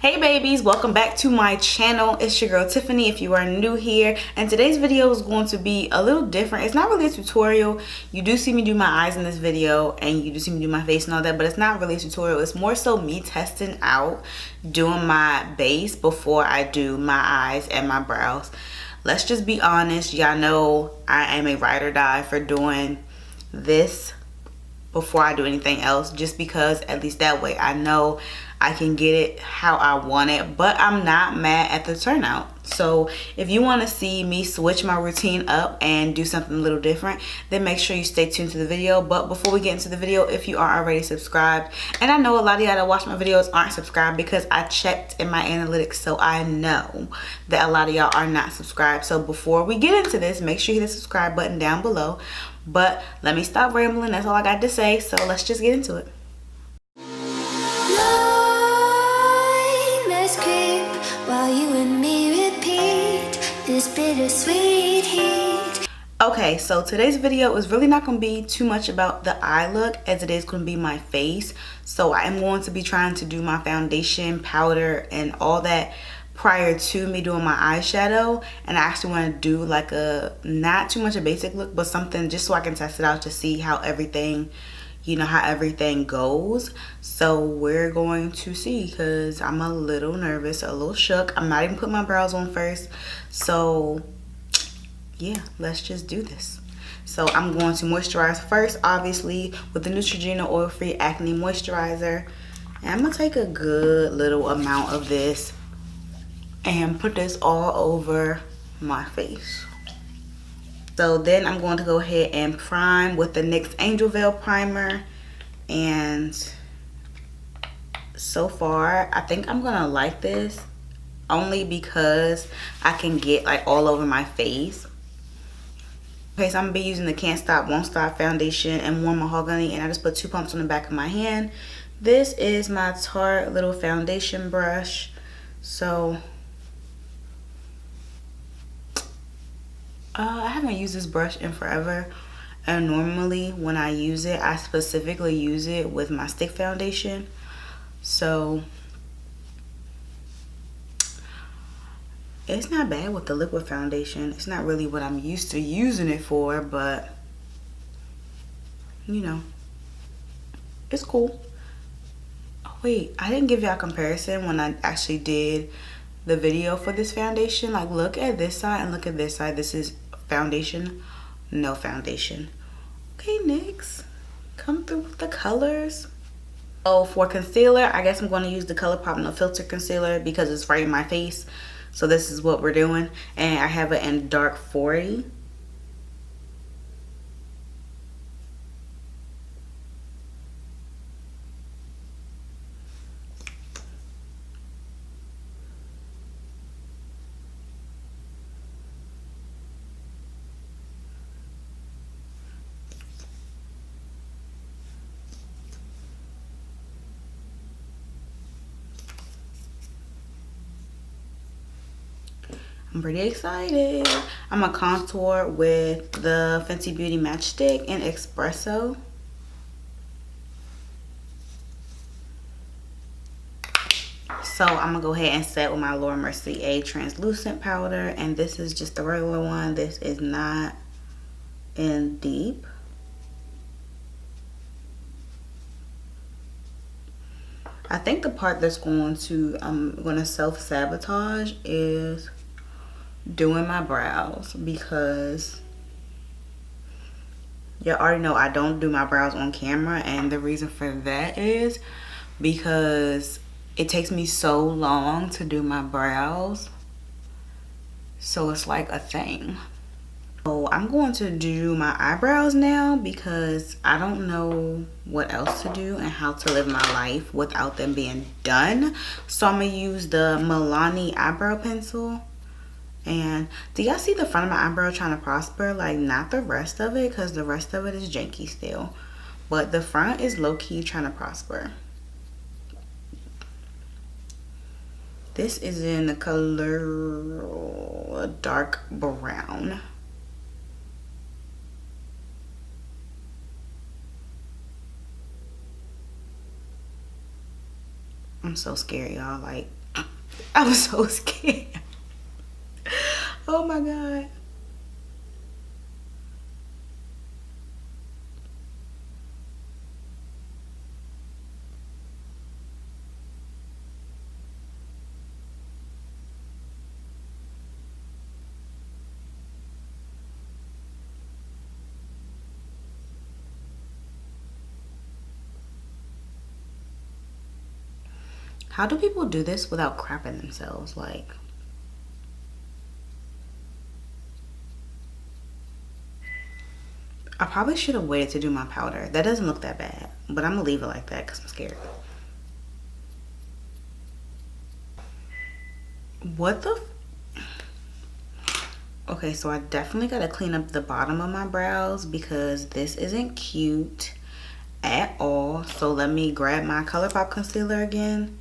Hey babies, welcome back to my channel. It's your girl Tiffany if you are new here, and today's video is going to be a little different. It's not really a tutorial. You do see me do my eyes in this video and you do see me do my face and all that, but it's not really a tutorial. It's more so me testing out doing my base before I do my eyes and my brows. Let's just be honest, y'all know I am a ride or die for doing this before I do anything else, just because at least that way I know I can get it how I want it, but I'm not mad at the turnout. So if you want to see me switch my routine up and do something a little different, then make sure you stay tuned to the video. But before we get into the video, if you are already subscribed, and I know a lot of y'all that watch my videos aren't subscribed because I checked in my analytics, so I know that a lot of y'all are not subscribed. So before we get into this, make sure you hit the subscribe button down below. But let me stop rambling. That's all I got to say. So let's just get into it. While you and me repeat this bittersweet heat. Okay, so today's video is really not going to be too much about the eye look as it is going to be my face. So I am going to be trying to do my foundation, powder, and all that prior to me doing my eyeshadow. And I actually want to do like a, not too much a basic look, but something just so I can test it out to see how everything, you know, how everything goes. So we're going to see, because I'm a little nervous, a little shook. I'm not even putting my brows on first. So yeah, let's just do this. So I'm going to moisturize first, obviously, with the Neutrogena Oil-Free Acne Moisturizer. And I'm gonna take a good little amount of this and put this all over my face. So then I'm going to go ahead and prime with the NYX Angel Veil Primer. And so far, I think I'm gonna like this only because I can get like all over my face. Okay, so I'm gonna be using the Can't Stop, Won't Stop Foundation in Warm Mahogany, and I just put 2 pumps on the back of my hand. This is my Tarte little foundation brush. So I haven't used this brush in forever, and normally when I use it, I specifically use it with my stick foundation. So it's not bad with the liquid foundation. It's not really what I'm used to using it for, but you know, it's cool. Oh wait, I didn't give y'all a comparison when I actually did the video for this foundation. Like, look at this side and look at this side. This is foundation, no foundation. Okay, NYX, come through with the colors. Oh, for concealer, I guess I'm going to use the ColourPop No Filter concealer because it's right in my face. So this is what we're doing, and I have it in dark 40. I'm pretty excited. I'm gonna contour with the Fenty Beauty Matchstick in Espresso. So I'm gonna go ahead and set with my Laura Mercier translucent powder, and this is just the regular one. This is not in deep. I think the part that's going to, I'm gonna self-sabotage is doing my brows, because you already know I don't do my brows on camera, and the reason for that is because it takes me so long to do my brows, so it's like a thing. So I'm going to do my eyebrows now because I don't know what else to do and how to live my life without them being done. So I'm gonna use the Milani eyebrow pencil. And do y'all see the front of my eyebrow trying to prosper? Like, not the rest of it, because the rest of it is janky still, but the front is low-key trying to prosper. This is in the color dark brown. I'm so scared, y'all. Like, I was so scared. Oh my God. How do people do this without crapping themselves? Like, I probably should have waited to do my powder. That doesn't look that bad, but I'm gonna leave it like that because I'm scared. What the? Okay, so I definitely gotta clean up the bottom of my brows because this isn't cute at all. So let me grab my ColourPop concealer again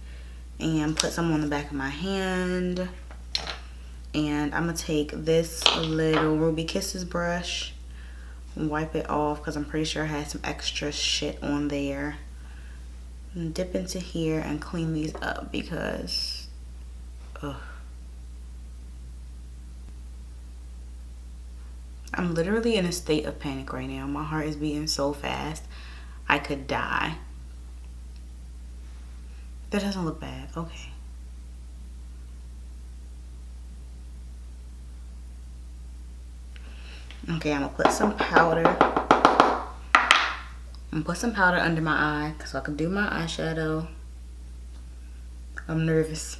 and put some on the back of my hand. And I'm gonna take this little Ruby Kisses brush and wipe it off because I'm pretty sure I had some extra shit on there. And dip into here and clean these up because, ugh. I'm literally in a state of panic right now. My heart is beating so fast. I could die. That doesn't look bad. Okay. Okay, I'm gonna put some powder. I'm gonna put some powder under my eye so I can do my eyeshadow. I'm nervous.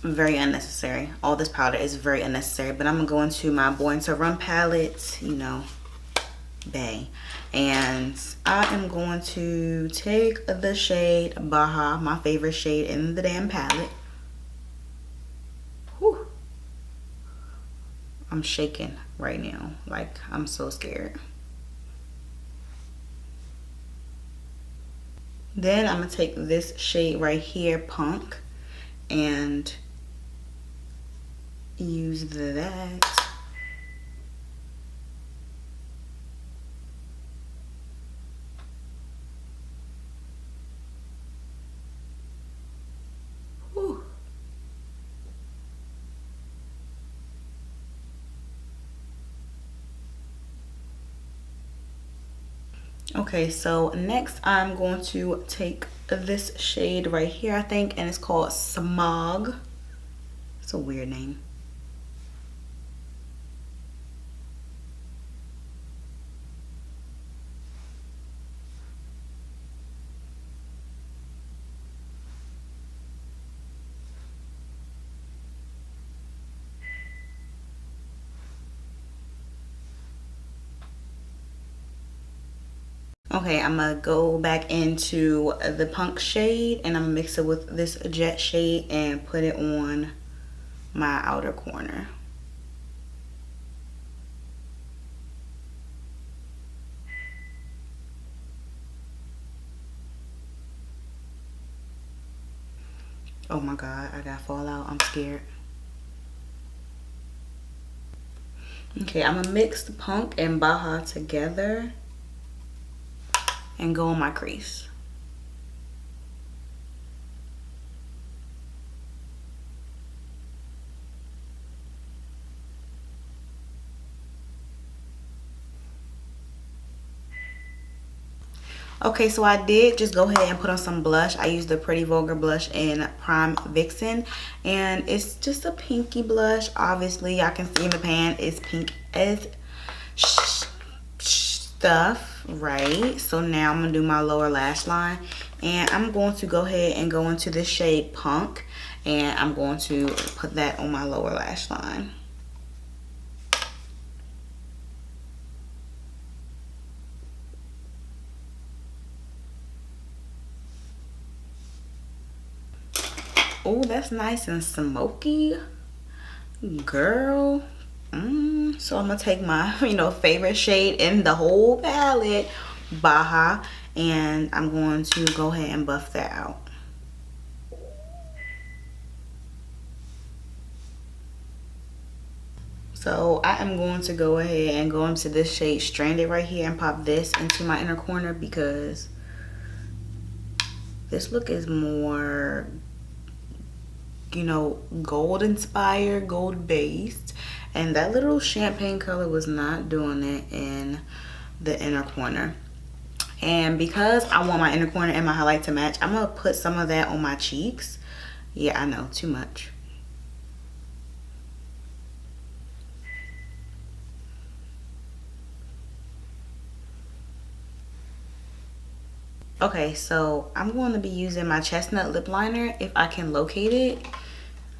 Very unnecessary. All this powder is very unnecessary, but I'm gonna go into my Born to Run palette, you know, bang. And I am going to take the shade Baja, my favorite shade in the damn palette. Whew. I'm shaking right now. Like, I'm so scared. Then I'm gonna take this shade right here, Punk, and use that. Whew. Okay, so next I'm going to take this shade right here, I think, and it's called Smog. It's a weird name. Okay, I'm gonna go back into the Punk shade and I'm gonna mix it with this Jet shade and put it on my outer corner. Oh my God, I got fallout. I'm scared. Okay, I'm gonna mix the Punk and Baja together and go on my crease. Okay, so I did just go ahead and put on some blush. I used the Pretty Vulgar blush in Prime Vixen, and it's just a pinky blush. Obviously, I can see in the pan it's pink as stuff, right? So now I'm gonna do my lower lash line, and I'm going to go ahead and go into the shade Punk, and I'm going to put that on my lower lash line. Oh, that's nice and smoky, girl. So I'm gonna take my, favorite shade in the whole palette, Baja, and I'm going to go ahead and buff that out. So So I am going to go ahead and go into this shade Stranded right here and pop this into my inner corner because this look is more, you know, gold inspired, gold based, and that little champagne color was not doing it in the inner corner. And because I want my inner corner and my highlight to match, I'm gonna put some of that on my cheeks. Yeah, I know, too much. Okay, so I'm going to be using my chestnut lip liner if I can locate it.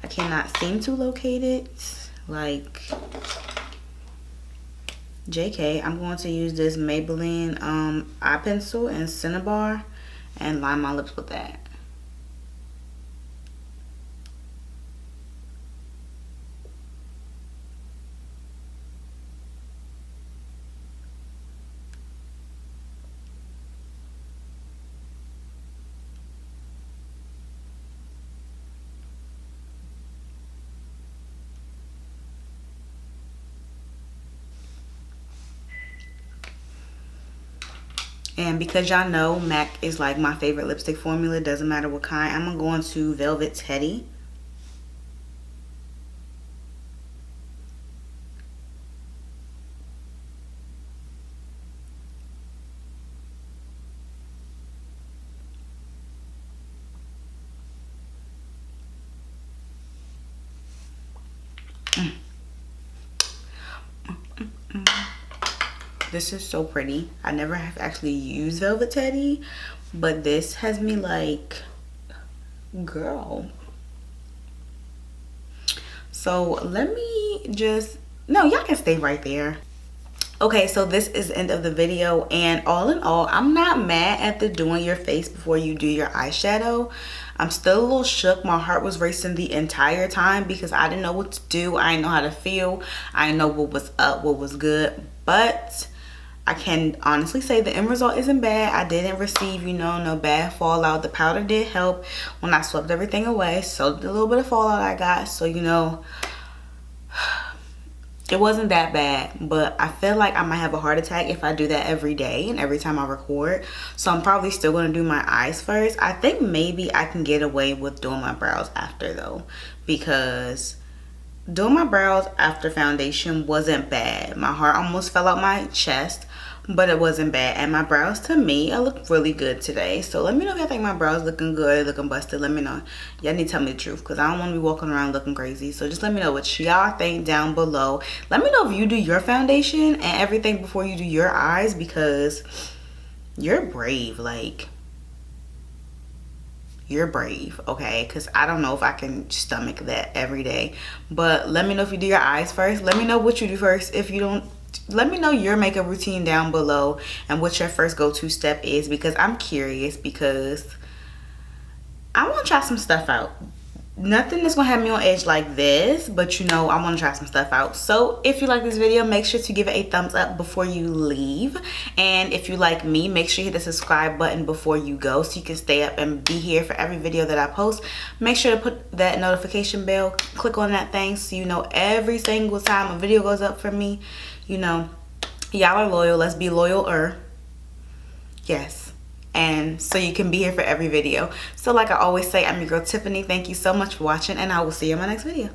I cannot seem to locate it. Like, JK, I'm going to use this Maybelline eye pencil in Cinnabar and line my lips with that. And because y'all know MAC is like my favorite lipstick formula, doesn't matter what kind, I'm going to Velvet Teddy. This is so pretty. I never have actually used Velvet Teddy, but this has me like, girl. So let me just, no, y'all can stay right there. Okay, so this is the end of the video, and all in all, I'm not mad at the doing your face before you do your eyeshadow. I'm still a little shook. My heart was racing the entire time because I didn't know what to do. I didn't know how to feel. I didn't know what was up, what was good, but I can honestly say the end result isn't bad. I didn't receive, you know, no bad fallout. The powder did help when I swept everything away. So the little bit of fallout I got, so you know, it wasn't that bad, but I feel like I might have a heart attack if I do that every day and every time I record. So I'm probably still going to do my eyes first. I think maybe I can get away with doing my brows after though, because doing my brows after foundation wasn't bad. My heart almost fell out my chest, but it wasn't bad. And my brows, to me, I look really good today. So let me know if y'all think my brows looking good, looking busted. Let me know. Y'all need to tell me the truth because I don't want to be walking around looking crazy. So just let me know what y'all think down below. Let me know if you do your foundation and everything before you do your eyes, because you're brave. Like, you're brave, okay? Because I don't know if I can stomach that every day. But let me know if you do your eyes first. Let me know what you do first. If you don't, let me know your makeup routine down below and what your first go-to step is, because I'm curious, because I want to try some stuff out. Nothing is gonna have me on edge like this, but you know, I want to try some stuff out. So if you like this video, make sure to give it a thumbs up before you leave, and if you like me, make sure you hit the subscribe button before you go so you can stay up and be here for every video that I post. Make sure to put that notification bell, click on that thing so you know every single time a video goes up for me. You know, y'all are loyal. Let's be loyal-er. Yes. And so you can be here for every video. So like I always say, I'm your girl Tiffany. Thank you so much for watching, and I will see you in my next video.